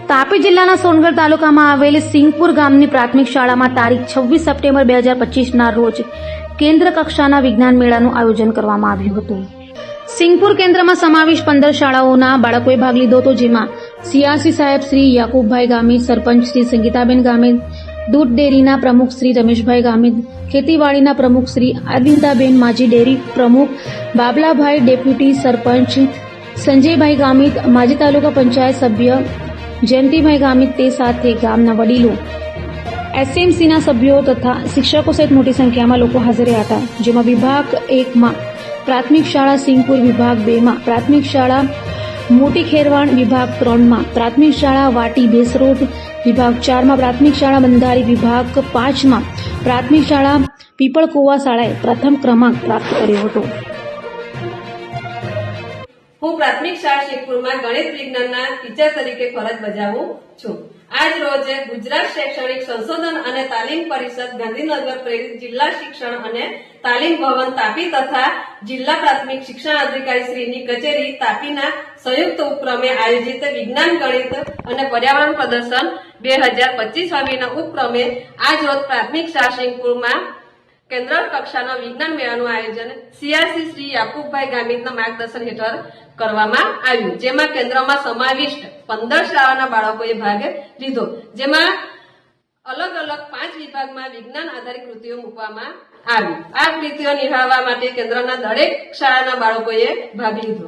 તાપી જિલ્લાના સોનગઢ તાલુકામાં આવેલ સિંગપુર ગામની પ્રાથમિક શાળામાં તારીખ 26 સપ્ટેમ્બર 2025ના રોજ કેન્દ્ર કક્ષાના વિજ્ઞાન મેળાનું આયોજન કરવામાં આવ્યું હતું। સિંગપુર કેન્દ્રમાં સમાવેશ 15 શાળાઓના બાળકોએ ભાગ લીધો હતો, જેમાં સિયાસી સાહેબ શ્રી યાકુબભાઈ ગામિત, સરપંચ શ્રી સંગીતાબેન ગામિત, દૂધ ડેરીના પ્રમુખ શ્રી રમેશભાઈ ગામિત, ખેતીવાડીના પ્રમુખ શ્રી આદિતાબેન માજી, ડેરી પ્રમુખ બાબલાભાઈ, ડેપ્યુટી સરપંચ સંજયભાઈ ગામિત, માજી તાલુકા પંચાયત સભ્ય જયંતિભાઈ ગામિત, તે સાથે ગામના વડીલો, એસએમસીના સભ્યો તથા શિક્ષકો સહિત મોટી સંખ્યામાં લોકો હાજર રહ્યા હતા। જેમાં વિભાગ 1માં પ્રાથમિક શાળા સિંગપુર, વિભાગ 2માં પ્રાથમિક શાળા મોટી ખેરવાણ, વિભાગ 3માં પ્રાથમિક શાળા વાટી ભેસરોડ, વિભાગ 4માં પ્રાથમિક શાળા બંધારી, વિભાગ 5માં પ્રાથમિક શાળા પીપળકુવા શાળાએ પ્રથમ ક્રમાંક પ્રાપ્ત કર્યો હતો। હું પ્રાથમિક શાળા શેખપુરમાં ગણિત વિજ્ઞાનના ટીચર તરીકે ફરજ બજાવું છું। આજ રોજ ગુજરાત શૈક્ષણિક સંશોધન અને તાલીમ પરિષદ ગાંધીનગર પ્રેરિત જિલ્લા શિક્ષણ અને તાલીમ ભવન તાપી તથા જિલ્લા પ્રાથમિક શિક્ષણ અધિકારી શ્રીની કચેરી તાપીના સંયુક્ત ઉપક્રમે આયોજિત વિજ્ઞાન, ગણિત અને પર્યાવરણ પ્રદર્શન 2025 વાવીના ઉપક્રમે આજ રોજ પ્રાથમિક શાળા શેખપુરમાં કેન્દ્ર કક્ષાના વિજ્ઞાન મેળાનું આયોજન સિયાસી શ્રી યાકુબભાઈ ગામિતના માર્ગદર્શન હેઠળ કરવામાં આવ્યું, જેમાં કેન્દ્રમાં સમાવિષ્ટ 15 શાળાના બાળકોએ ભાગ લીધો। જેમાં અલગ અલગ 5 વિભાગમાં વિજ્ઞાન આધારિત કૃતિઓ મૂકવામાં આવી। આ કૃતિઓ નિહાળવા માટે કેન્દ્રના દરેક શાળાના બાળકોએ ભાગ લીધો।